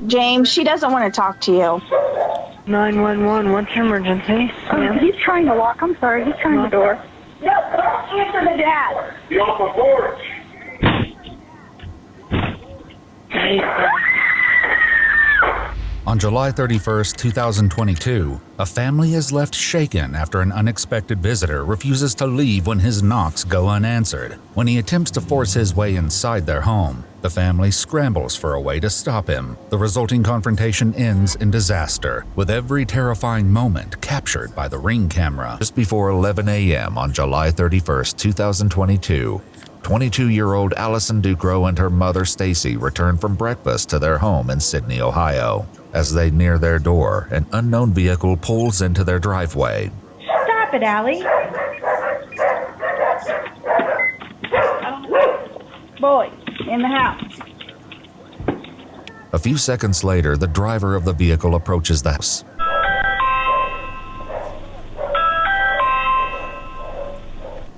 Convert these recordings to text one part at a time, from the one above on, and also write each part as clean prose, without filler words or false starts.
James, she doesn't want to talk to you. 911, what's your emergency? He's trying to walk. I'm sorry. He's trying the door. No, don't answer the dad. Get off the porch. On July 31st, 2022, a family is left shaken after an unexpected visitor refuses to leave when his knocks go unanswered. When he attempts to force his way inside their home, the family scrambles for a way to stop him. The resulting confrontation ends in disaster, with every terrifying moment captured by the Ring camera. Just before 11 a.m. on July 31st, 2022, 22-year-old Allison Duckro and her mother Stacy return from breakfast to their home in Sydney, Ohio. As they near their door, an unknown vehicle pulls into their driveway. Stop it, Allie. Boy, in the house. A few seconds later, the driver of the vehicle approaches the house.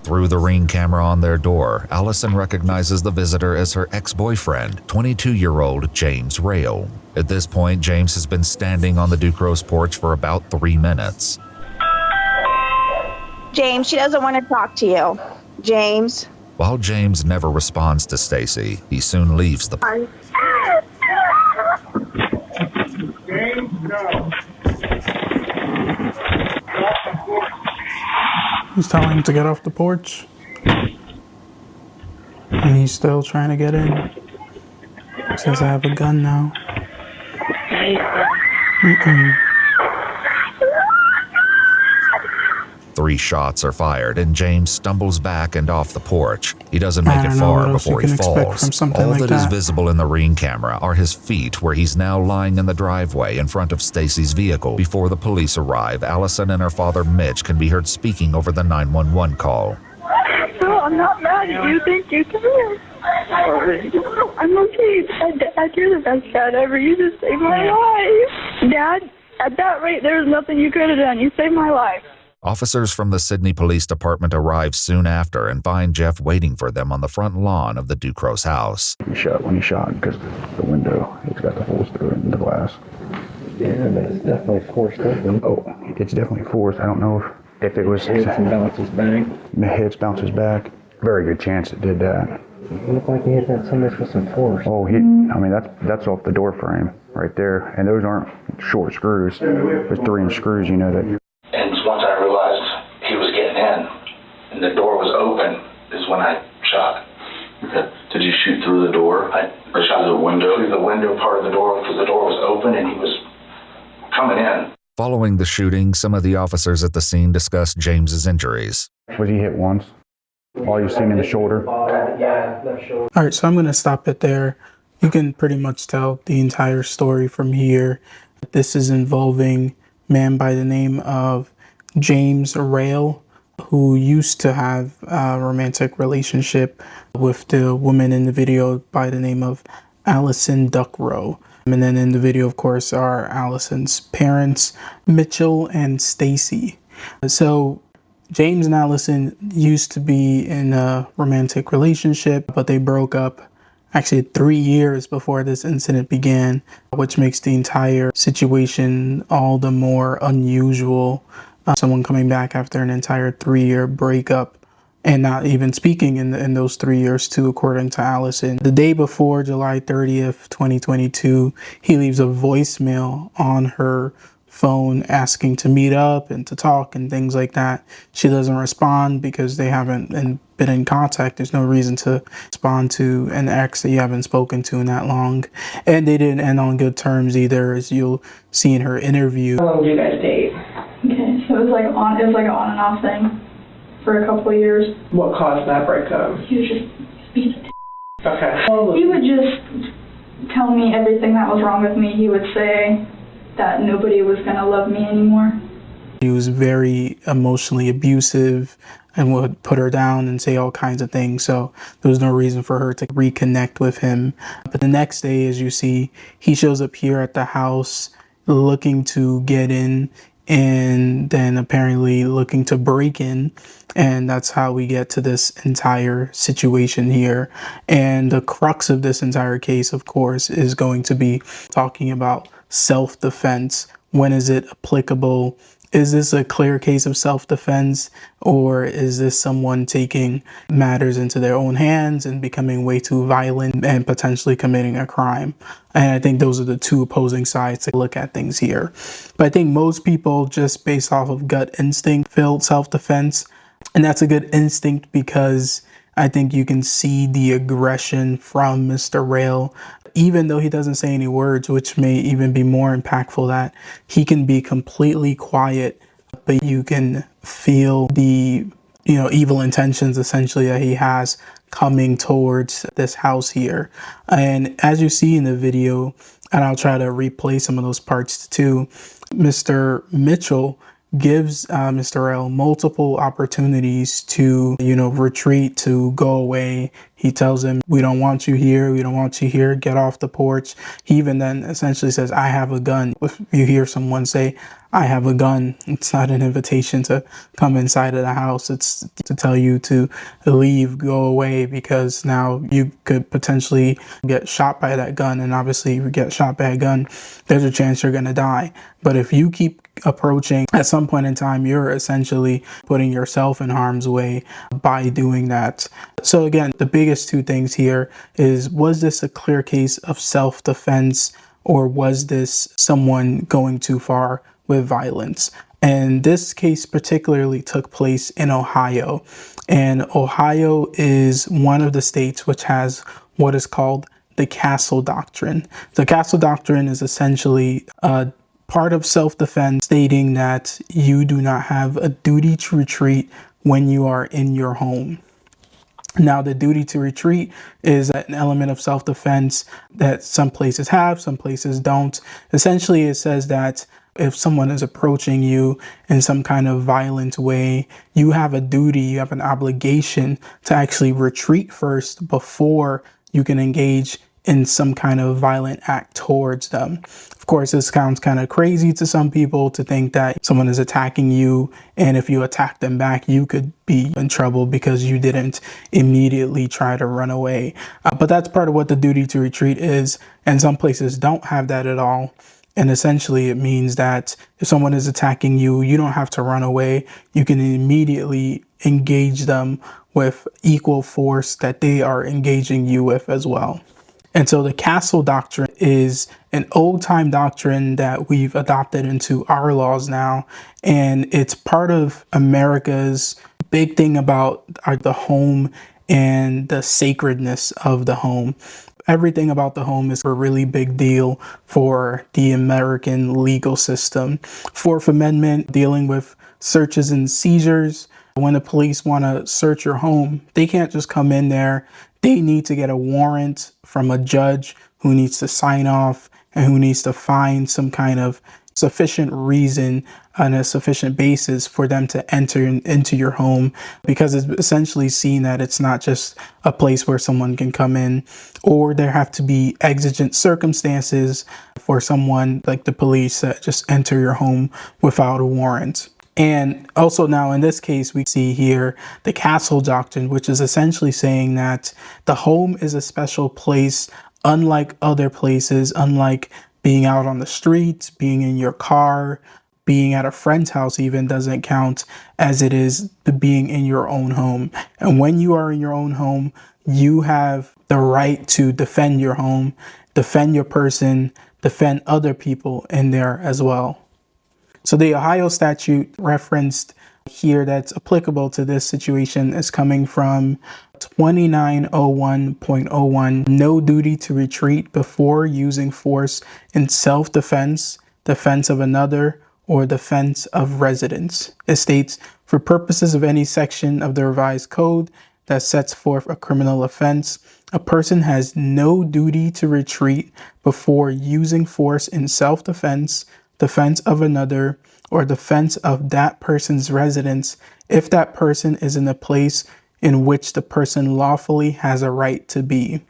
Through the Ring camera on their door, Allison recognizes the visitor as her ex-boyfriend, 22-year-old James Rayl. At this point, James has been standing on the Duckro's porch for about 3 minutes. James, she doesn't want to talk to you. James. While James never responds to Stacy, he soon leaves the James, no. He's telling him to get off the porch. And he's still trying to get in. Says I have a gun now. Mm-mm. 3 shots are fired, and James stumbles back and off the porch. He doesn't make it far before he falls. All that is visible in the Ring camera are his feet, where he's now lying in the driveway in front of Stacy's vehicle. Before the police arrive, Allison and her father Mitch can be heard speaking over the 911 call. No, I'm not mad at you. Thank you. Come here. I'm okay. Dad, you're the best dad ever. You just saved my life. Dad, at that rate, there was nothing you could have done. You saved my life. Officers from the Sydney Police Department arrive soon after and find Jeff waiting for them on the front lawn of the Duckro's house. He shot when he shot because the window, it's got the holes through it in the glass. Yeah, but it's definitely forced open. Oh, it's definitely forced. I don't know if it was... Hits and bounces back. The hits, bounces back. Very good chance it did that. It looked like he hit that somebody with some force. Oh, I mean, that's off the door frame right there. And those aren't short screws. There's 3-inch screws, you know that. And once I realized he was getting in and the door was open is when I shot. Okay. Did you shoot through the door? I shot through the window? Through the window part of the door, because the door was open and he was coming in. Following the shooting, some of the officers at the scene discussed James's injuries. Was he hit once? All you've seen in the shoulder? Yeah, left shoulder. All right, so I'm going to stop it there. You can pretty much tell the entire story from here. This is involving a man by the name of James Rayl, who used to have a romantic relationship with the woman in the video by the name of Allison Duckro. And then in the video, of course, are Allison's parents, Mitchell and Stacy. So James and Allison used to be in a romantic relationship, but they broke up actually 3 years before this incident began, which makes the entire situation all the more unusual. Someone coming back after an entire 3-year breakup and not even speaking in those 3 years too, according to Allison. The day before, July 30th, 2022, he leaves a voicemail on her phone asking to meet up and to talk and things like that. She doesn't respond because they haven't been in contact. There's no reason to respond to an ex that you haven't spoken to in that long. And they didn't end on good terms either, as you'll see in her interview. How long did you guys date? Okay, so it was like an on and off thing for a couple of years. What caused that breakup? He was just being a d***. Okay. He would just tell me everything that was wrong with me. He would say that nobody was going to love me anymore. He was very emotionally abusive and would put her down and say all kinds of things. So there was no reason for her to reconnect with him. But the next day, as you see, he shows up here at the house looking to get in. and then apparently looking to break in. And that's how we get to this entire situation here. And the crux of this entire case, of course, is going to be talking about self-defense. When is it applicable? Is this a clear case of self-defense, or is this someone taking matters into their own hands and becoming way too violent and potentially committing a crime? And I think those are the two opposing sides to look at things here. But I think most people, just based off of gut instinct, feel self-defense. And that's a good instinct because I think you can see the aggression from Mr. Rayl, even though he doesn't say any words, which may even be more impactful, that he can be completely quiet, but you can feel the, evil intentions essentially that he has coming towards this house here. And as you see in the video, and I'll try to replay some of those parts too, Mr. Mitchell gives Mr. Rayl multiple opportunities to, retreat, to go away. He tells him, we don't want you here. We don't want you here. Get off the porch. He even then essentially says, I have a gun. If you hear someone say, I have a gun, it's not an invitation to come inside of the house. It's to tell you to leave, go away, because now you could potentially get shot by that gun. And obviously, if you get shot by a gun, there's a chance you're going to die. But if you keep approaching, at some point in time, you're essentially putting yourself in harm's way by doing that. So again, the biggest two things here is, was this a clear case of self-defense, or was this someone going too far with violence? And this case particularly took place in Ohio. And Ohio is one of the states which has what is called the Castle Doctrine. The Castle Doctrine is essentially a part of self-defense, stating that you do not have a duty to retreat when you are in your home. Now, the duty to retreat is an element of self-defense that some places have, some places don't. Essentially, it says that if someone is approaching you in some kind of violent way, you have a duty, you have an obligation to actually retreat first before you can engage in some kind of violent act towards them. Of course, this sounds kind of crazy to some people to think that someone is attacking you, and if you attack them back, you could be in trouble because you didn't immediately try to run away. But that's part of what the duty to retreat is, and some places don't have that at all. And essentially, it means that if someone is attacking you, you don't have to run away. You can immediately engage them with equal force that they are engaging you with as well. And so the Castle Doctrine is an old-time doctrine that we've adopted into our laws now. And it's part of America's big thing about the home and the sacredness of the home. Everything about the home is a really big deal for the American legal system. Fourth Amendment, dealing with searches and seizures. When the police want to search your home, they can't just come in there. They need to get a warrant from a judge who needs to sign off and who needs to find some kind of sufficient reason and a sufficient basis for them to enter into your home, because it's essentially seen that it's not just a place where someone can come in, or there have to be exigent circumstances for someone like the police that just enter your home without a warrant. And also now in this case, we see here the Castle Doctrine, which is essentially saying that the home is a special place, unlike other places, unlike being out on the streets, being in your car, being at a friend's house even doesn't count as it is the being in your own home. And when you are in your own home, you have the right to defend your home, defend your person, defend other people in there as well. So the Ohio statute referenced here that's applicable to this situation is coming from 2901.01, no duty to retreat before using force in self-defense, defense of another, or defense of residence. It states, for purposes of any section of the revised code that sets forth a criminal offense, a person has no duty to retreat before using force in self-defense, defense of another, or defense of that person's residence if that person is in a place in which the person lawfully has a right to be.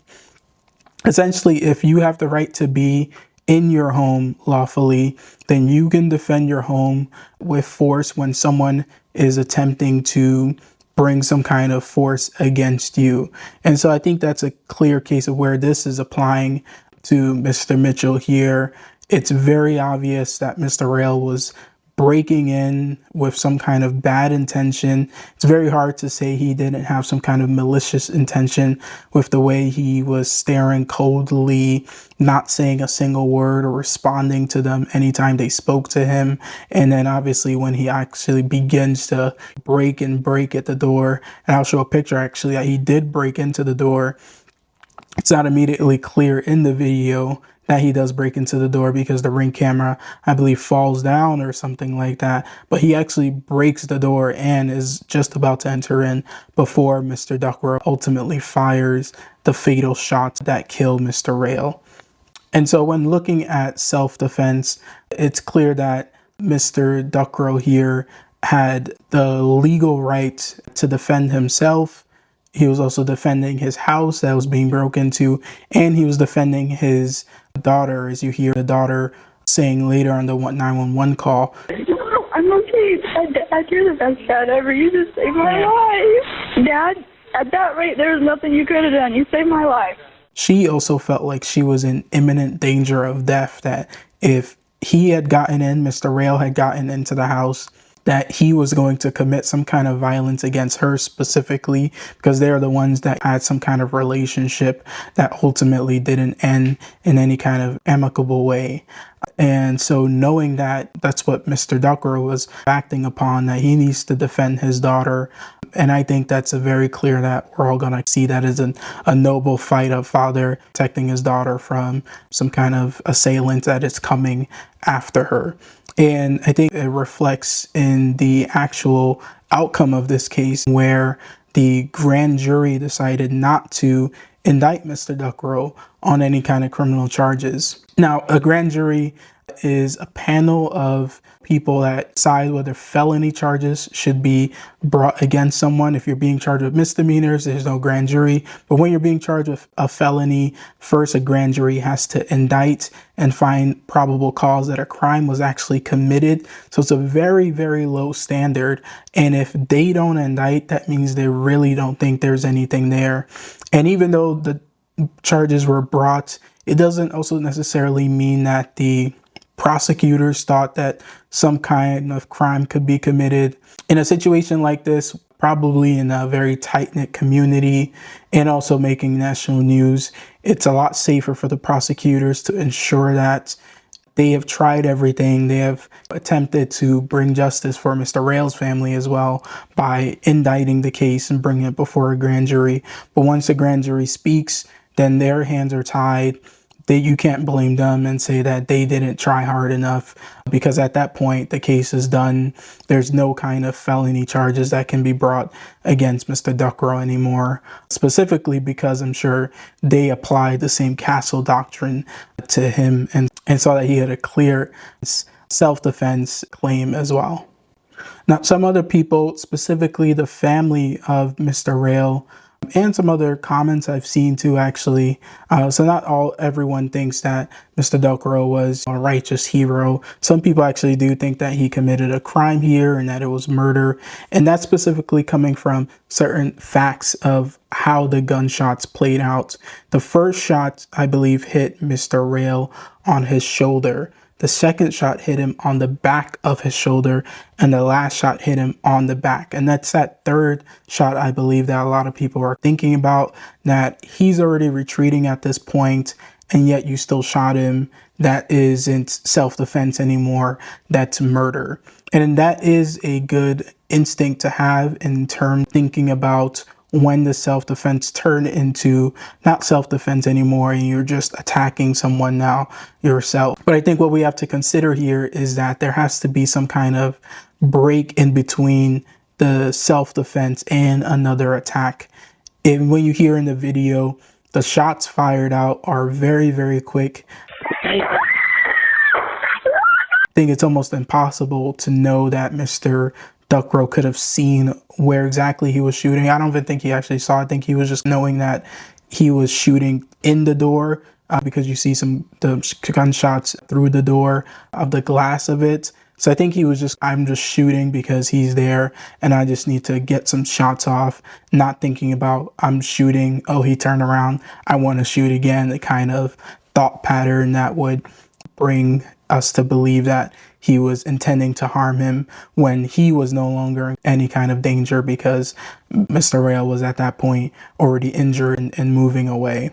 Essentially, if you have the right to be in your home lawfully, then you can defend your home with force when someone is attempting to bring some kind of force against you. And so I think that's a clear case of where this is applying to Mr. Mitchell here. It's very obvious that Mr. Rayl was breaking in with some kind of bad intention. It's very hard to say he didn't have some kind of malicious intention with the way he was staring coldly, not saying a single word or responding to them anytime they spoke to him. And then obviously when he actually begins to break at the door, and I'll show a picture actually that he did break into the door. It's not immediately clear in the video that he does break into the door because the Ring camera, I believe, falls down or something like that. But he actually breaks the door and is just about to enter in before Mr. Duckro ultimately fires the fatal shots that kill Mr. Rayl. And so when looking at self-defense, it's clear that Mr. Duckro here had the legal right to defend himself. He was also defending his house that was being broken into, and he was defending his daughter, as you hear the daughter saying later on the 911 call. I'm okay. Dad, you're the best dad ever. You just saved my life. Dad, at that rate, there's nothing you could have done. You saved my life. She also felt like she was in imminent danger of death, that if he had gotten in, Mr. Rayl had gotten into the house, that he was going to commit some kind of violence against her specifically, because they're the ones that had some kind of relationship that ultimately didn't end in any kind of amicable way. And so knowing that that's what Mr. Duckro was acting upon, that he needs to defend his daughter. And I think that's a very clear that we're all going to see that as a noble fight of father protecting his daughter from some kind of assailant that is coming after her. And I think it reflects in the actual outcome of this case, where the grand jury decided not to indict Mr. Duckro on any kind of criminal charges. Now, a grand jury is a panel of people that decide whether felony charges should be brought against someone. If you're being charged with misdemeanors, there's no grand jury. But when you're being charged with a felony, first a grand jury has to indict and find probable cause that a crime was actually committed. So it's a very, very low standard. And if they don't indict, that means they really don't think there's anything there. And even though the charges were brought, it doesn't also necessarily mean that the prosecutors thought that some kind of crime could be committed. In a situation like this, probably in a very tight-knit community and also making national news, it's a lot safer for the prosecutors to ensure that they have tried everything. They have attempted to bring justice for Mr. Rayl's family as well by indicting the case and bringing it before a grand jury. But once the grand jury speaks, then their hands are tied. You can't blame them and say that they didn't try hard enough, because at that point the case is done. There's no kind of felony charges that can be brought against Mr. Duckro anymore, specifically because I'm sure they applied the same Castle Doctrine to him and saw that he had a clear self-defense claim as well. Now, some other people, specifically the family of Mr. Rayl, and some other comments I've seen too, actually. So not everyone thinks that Mr. Duckro was a righteous hero. Some people actually do think that he committed a crime here and that it was murder. And that's specifically coming from certain facts of how the gunshots played out. The first shot, I believe, hit Mr. Rayl on his shoulder. The second shot hit him on the back of his shoulder, and the last shot hit him on the back. And that's that third shot, I believe, that a lot of people are thinking about, that he's already retreating at this point, and yet you still shot him. That isn't self-defense anymore. That's murder. And that is a good instinct to have in terms thinking about when the self-defense turn into not self-defense anymore and you're just attacking someone now yourself. But I think what we have to consider here is that there has to be some kind of break in between the self-defense and another attack. And when you hear in the video, the shots fired out are very, very quick. I think it's almost impossible to know that Mr. Duckro could have seen where exactly he was shooting. I don't even think he actually saw. I think he was just knowing that he was shooting in the door because you see the gunshots through the door of the glass of it. So I think he was just, I'm just shooting because he's there and I just need to get some shots off, not thinking about I'm shooting, oh, he turned around, I want to shoot again, the kind of thought pattern that would bring us to believe that he was intending to harm him when he was no longer in any kind of danger because Mr. Rayl was at that point already injured and moving away.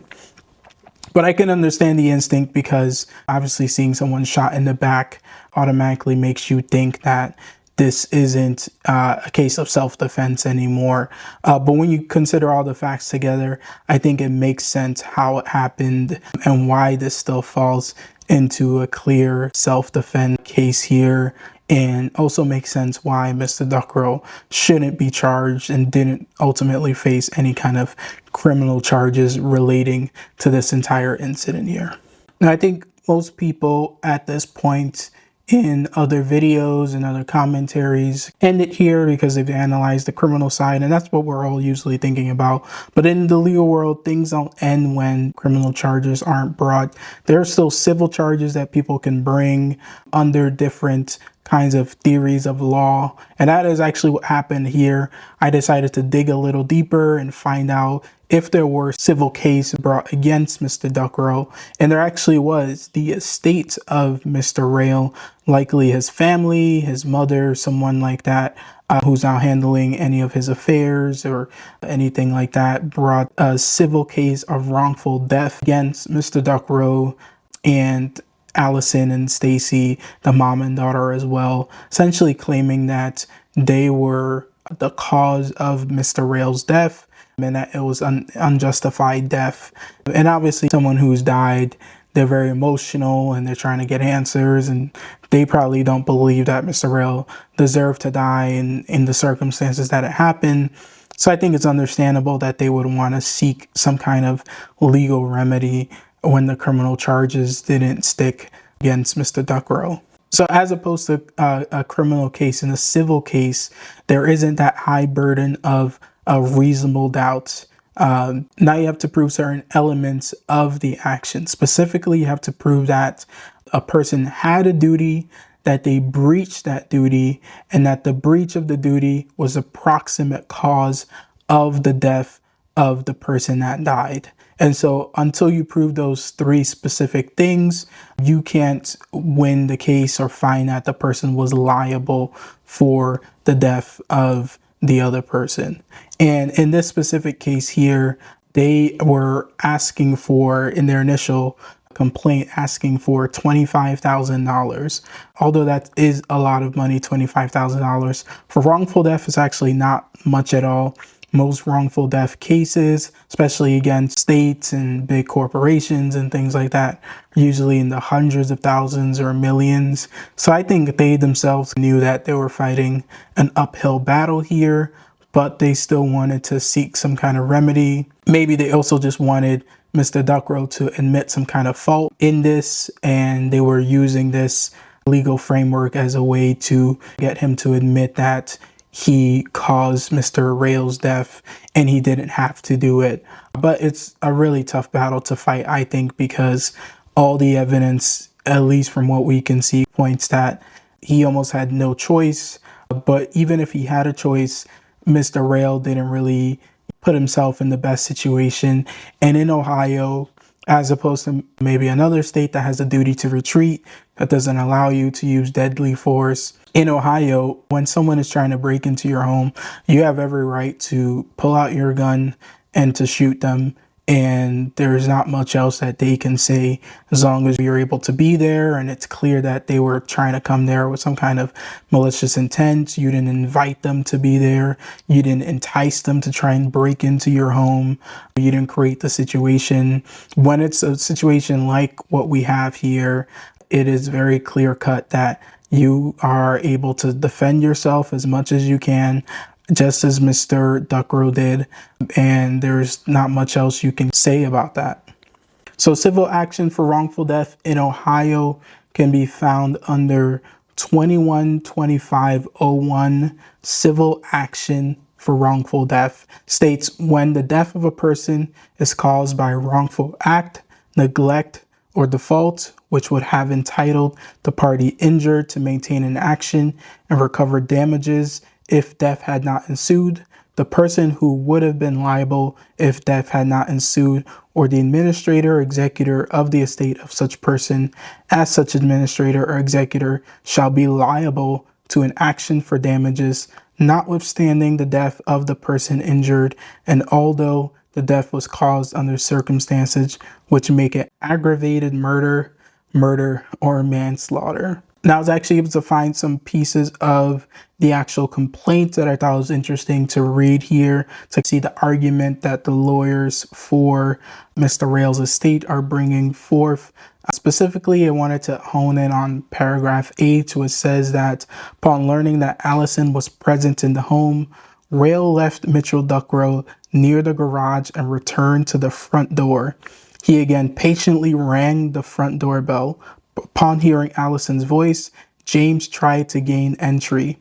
But I can understand the instinct because obviously seeing someone shot in the back automatically makes you think that this isn't a case of self-defense anymore. But when you consider all the facts together, I think it makes sense how it happened and why this still falls into a clear self-defense case here. And also makes sense why Mr. Duckro shouldn't be charged and didn't ultimately face any kind of criminal charges relating to this entire incident here. Now, I think most people at this point in other videos and other commentaries end it here because they've analyzed the criminal side, and that's what we're all usually thinking about. But in the legal world, things don't end when criminal charges aren't brought. There are still civil charges that people can bring under different kinds of theories of law, and that is actually what happened here. I decided to dig a little deeper and find out if there were civil case brought against Mr. Duckro, and there actually was. The estate of Mr. Rayl, likely his family, his mother, someone like that, who's now handling any of his affairs or anything like that, brought a civil case of wrongful death against Mr. Duckro and Allison and Stacy, the mom and daughter as well, essentially claiming that they were the cause of Mr. Rayl's death and that it was unjustified death. And obviously someone who's died, they're very emotional and they're trying to get answers, and they probably don't believe that Mr. Rayl deserved to die in the circumstances that it happened. So I think it's understandable that they would want to seek some kind of legal remedy when the criminal charges didn't stick against Mr. Duckro. So as opposed to a criminal case, in a civil case, there isn't that high burden of a reasonable doubt. Now you have to prove certain elements of the action. Specifically, you have to prove that a person had a duty, that they breached that duty, and that the breach of the duty was a proximate cause of the death of the person that died. And so until you prove those three specific things, you can't win the case or find that the person was liable for the death of the other person. And in this specific case here, they were asking for, in their initial complaint, asking for $25,000. Although that is a lot of money, $25,000 for wrongful death is actually not much at all. Most wrongful death cases, especially against states and big corporations and things like that, are usually in the hundreds of thousands or millions. So I think they themselves knew that they were fighting an uphill battle here, but they still wanted to seek some kind of remedy. Maybe they also just wanted Mr. Duckro to admit some kind of fault in this, and they were using this legal framework as a way to get him to admit that he caused Mr. Rayl's death and he didn't have to do it. But it's a really tough battle to fight, I think, because all the evidence, at least from what we can see, points that he almost had no choice. But even if he had a choice, Mr. Rayl didn't really put himself in the best situation. And in Ohio, as opposed to maybe another state that has a duty to retreat, that doesn't allow you to use deadly force. In Ohio, when someone is trying to break into your home, you have every right to pull out your gun and to shoot them. And there's not much else that they can say as long as you're able to be there and it's clear that they were trying to come there with some kind of malicious intent. You didn't invite them to be there. You didn't entice them to try and break into your home. You didn't create the situation. When it's a situation like what we have here, it is very clear cut that you are able to defend yourself as much as you can, just as Mr. Duckro did, and there's not much else you can say about that. So civil action for wrongful death in Ohio can be found under 212501. Civil action for wrongful death states when the death of a person is caused by a wrongful act, neglect, or default, which would have entitled the party injured to maintain an action and recover damages if death had not ensued, the person who would have been liable if death had not ensued, or the administrator or executor of the estate of such person, as such administrator or executor shall be liable to an action for damages, notwithstanding the death of the person injured, and although the death was caused under circumstances which make it aggravated murder, or manslaughter. Now, I was actually able to find some pieces of the actual complaint that I thought was interesting to read here to see the argument that the lawyers for Mr. Rayl's estate are bringing forth. Specifically, I wanted to hone in on paragraph 8, which says that upon learning that Allison was present in the home, Rayl left Mitchell Duckro near the garage and returned to the front door. He again patiently rang the front doorbell. Upon hearing Allison's voice, James tried to gain entry.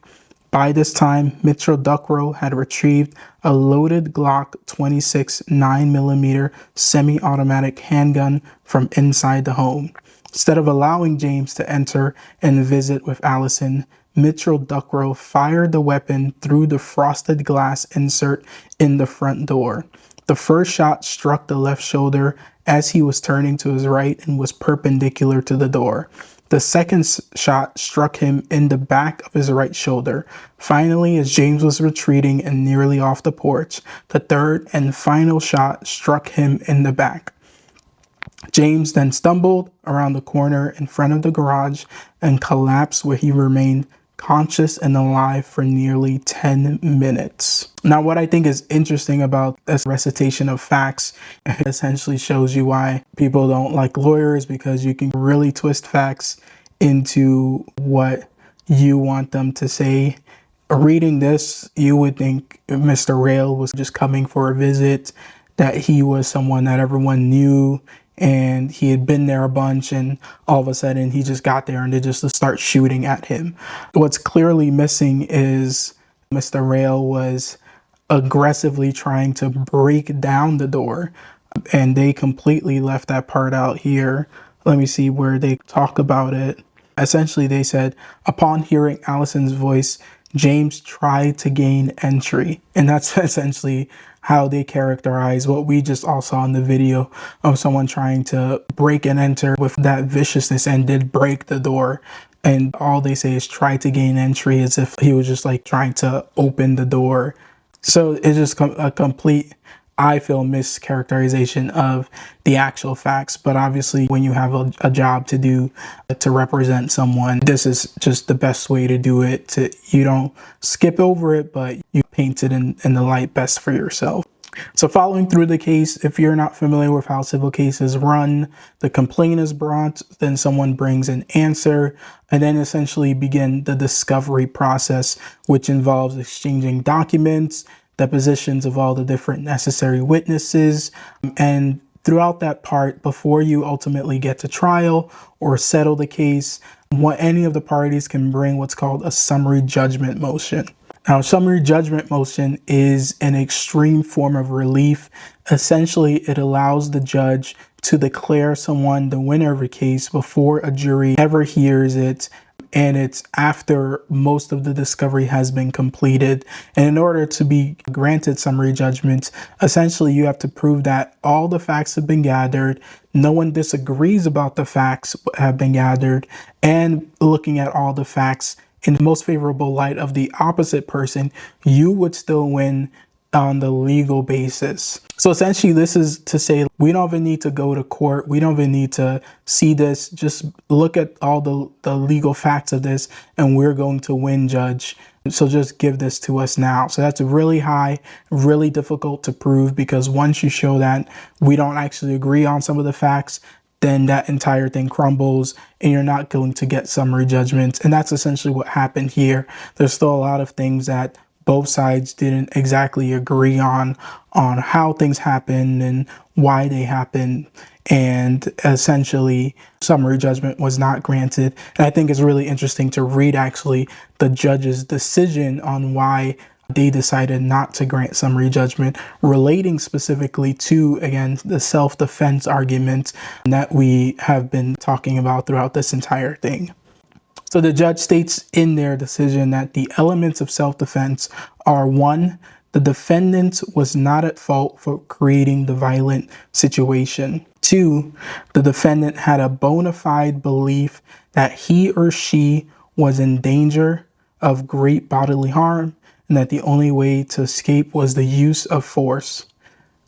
By this time, Mitchell Duckro had retrieved a loaded Glock 26 9mm semi-automatic handgun from inside the home. Instead of allowing James to enter and visit with Allison, Mitchell Duckro fired the weapon through the frosted glass insert in the front door. The first shot struck the left shoulder as he was turning to his right and was perpendicular to the door. The second shot struck him in the back of his right shoulder. Finally, as James was retreating and nearly off the porch, the third and final shot struck him in the back. James then stumbled around the corner in front of the garage and collapsed, where he remained conscious and alive for nearly 10 minutes. Now, what I think is interesting about this recitation of facts, it essentially shows you why people don't like lawyers, because you can really twist facts into what you want them to say. Reading this, you would think Mr. Rayl was just coming for a visit, that he was someone that everyone knew, and he had been there a bunch, and all of a sudden he just got there and they just start shooting at him. What's clearly missing is Mr. Rayl was aggressively trying to break down the door, and they completely left that part out here. Let me see where they talk about it. Essentially, they said, upon hearing Allison's voice, James tried to gain entry. And that's essentially how they characterize what we just all saw in the video of someone trying to break and enter with that viciousness and did break the door. And all they say is try to gain entry, as if he was just like trying to open the door. So it's just a complete, I feel, mischaracterization of the actual facts. But obviously, when you have a job to do to represent someone, this is just the best way to do it. You don't skip over it, but you paint it in the light best for yourself. So following through the case, if you're not familiar with how civil cases run, the complaint is brought, then someone brings an answer, and then essentially begin the discovery process, which involves exchanging documents, depositions of all the different necessary witnesses, and throughout that part, before you ultimately get to trial or settle the case, any of the parties can bring what's called a summary judgment motion. Now, a summary judgment motion is an extreme form of relief. Essentially, it allows the judge to declare someone the winner of a case before a jury ever hears it, and it's after most of the discovery has been completed. And in order to be granted summary judgment, essentially you have to prove that all the facts have been gathered, no one disagrees about the facts have been gathered, and looking at all the facts in the most favorable light of the opposite person, you would still win on the legal basis. So essentially, this is to say we don't even need to go to court. We don't even need to see this. Just look at all the legal facts of this, and we're going to win, judge. So just give this to us now. So that's really high, really difficult to prove, because once you show that we don't actually agree on some of the facts, then that entire thing crumbles and you're not going to get summary judgments. And that's essentially what happened here. There's still a lot of things that both sides didn't exactly agree on how things happen and why they happen. And essentially, summary judgment was not granted. And I think it's really interesting to read actually the judge's decision on why they decided not to grant summary judgment relating specifically to, again, the self-defense argument that we have been talking about throughout this entire thing. So the judge states in their decision that the elements of self-defense are: 1, the defendant was not at fault for creating the violent situation. 2, the defendant had a bona fide belief that he or she was in danger of great bodily harm and that the only way to escape was the use of force.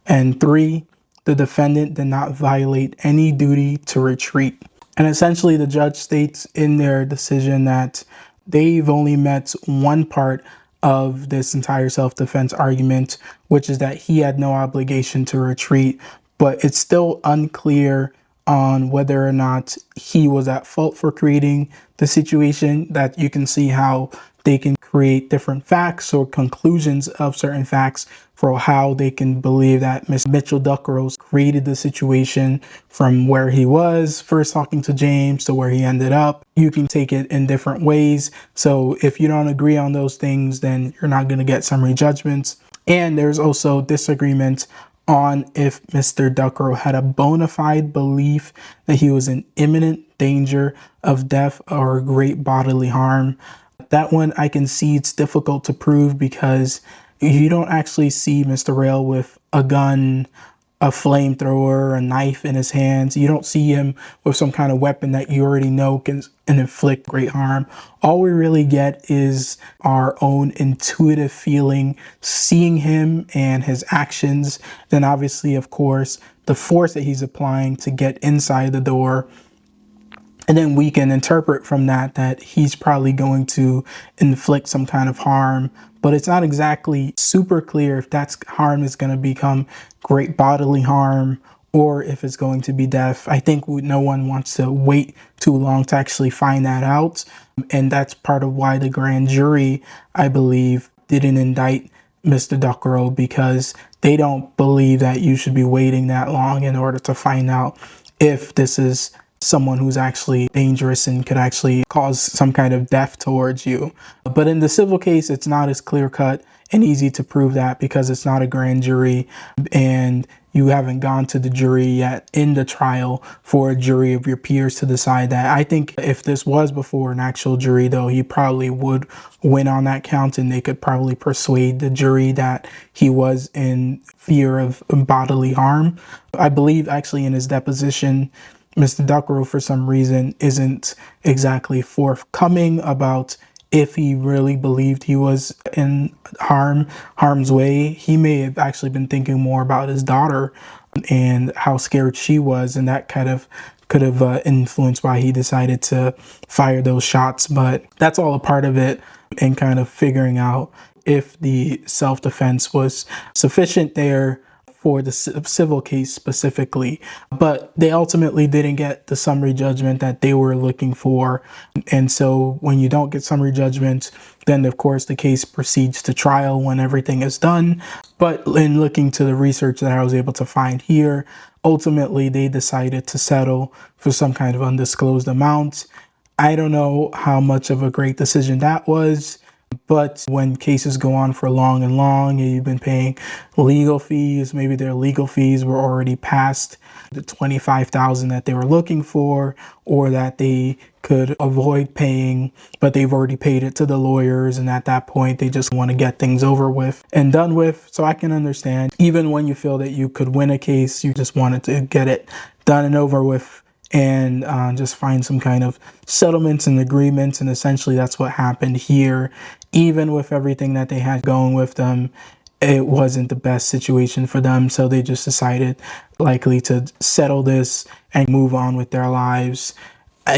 And 3, the defendant did not violate any duty to retreat. And essentially, the judge states in their decision that they've only met one part of this entire self-defense argument, which is that he had no obligation to retreat, but it's still unclear on whether or not he was at fault for creating the situation. That you can see how they can create different facts or conclusions of certain facts for how they can believe that Mr. Mitchell Duckro created the situation from where he was first talking to James to where he ended up. You can take it in different ways. So if you don't agree on those things, then you're not going to get summary judgments. And there's also disagreement on if Mr. Duckro had a bona fide belief that he was in imminent danger of death or great bodily harm. That one I can see it's difficult to prove because you don't actually see Mr. Rayl with a gun, a flamethrower, a knife in his hands. You don't see him with some kind of weapon that you already know can inflict great harm. All we really get is our own intuitive feeling, seeing him and his actions. Then obviously, of course, the force that he's applying to get inside the door. And then we can interpret from that he's probably going to inflict some kind of harm, but it's not exactly super clear if that harm is going to become great bodily harm or if it's going to be death. I think no one wants to wait too long to actually find that out. And that's part of why the grand jury, I believe, didn't indict Mr. Duckro, because they don't believe that you should be waiting that long in order to find out if this is someone who's actually dangerous and could actually cause some kind of death towards you. But in the civil case, it's not as clear-cut and easy to prove that because it's not a grand jury and you haven't gone to the jury yet in the trial for a jury of your peers to decide that. I think if this was before an actual jury, though, he probably would win on that count and they could probably persuade the jury that he was in fear of bodily harm. I believe actually in his deposition, Mr. Duckro, for some reason, isn't exactly forthcoming about if he really believed he was in harm's way. He may have actually been thinking more about his daughter and how scared she was, and that kind of could have influenced why he decided to fire those shots. But that's all a part of it, and kind of figuring out if the self-defense was sufficient there for the civil case specifically. But they ultimately didn't get the summary judgment that they were looking for. And so when you don't get summary judgment, then of course the case proceeds to trial when everything is done. But in looking to the research that I was able to find here, ultimately they decided to settle for some kind of undisclosed amount. I don't know how much of a great decision that was. But when cases go on for long and long, and you've been paying legal fees, maybe their legal fees were already past the $25,000 that they were looking for, or that they could avoid paying, but they've already paid it to the lawyers, and at that point they just want to get things over with and done with. So I can understand, even when you feel that you could win a case, you just wanted to get it done and over with and just find some kind of settlements and agreements. And essentially that's what happened here. Even with everything that they had going with them, it wasn't the best situation for them. So they just decided likely to settle this and move on with their lives.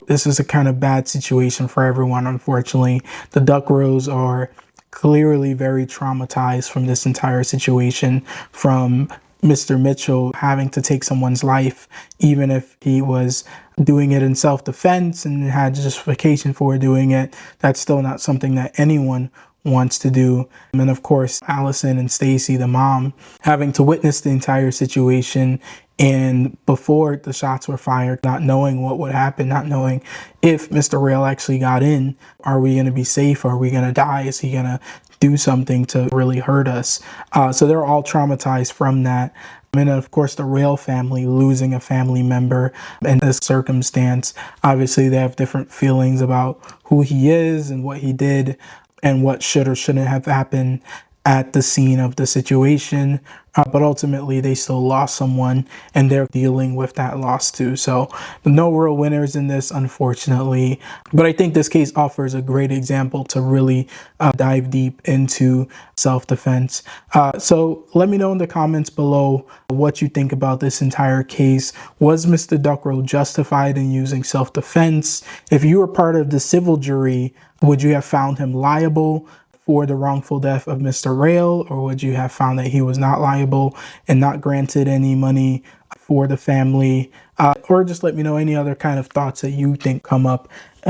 This is a kind of bad situation for everyone, unfortunately. The Duckros are clearly very traumatized from this entire situation, from Mr. Mitchell having to take someone's life, even if he was doing it in self-defense and had justification for doing it. That's still not something that anyone wants to do. And of course, Allison and Stacy, the mom, having to witness the entire situation, and before the shots were fired, not knowing what would happen, not knowing if Mr. Rayl actually got in. Are we going to be safe? Are we going to die? Is he going to do something to really hurt us. So they're all traumatized from that. And of course, the Rayl family losing a family member in this circumstance. Obviously, they have different feelings about who he is and what he did and what should or shouldn't have happened at the scene of the situation. But ultimately, they still lost someone and they're dealing with that loss too. So no real winners in this, unfortunately. But I think this case offers a great example to really dive deep into self-defense. So let me know in the comments below what you think about this entire case. Was Mr. Duckro justified in using self-defense? If you were part of the civil jury, would you have found him liable for the wrongful death of Mr. Rayl, or would you have found that he was not liable and not granted any money for the family? Or just let me know any other kind of thoughts that you think come up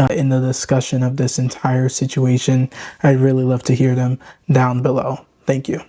in the discussion of this entire situation. I'd really love to hear them down below. Thank you.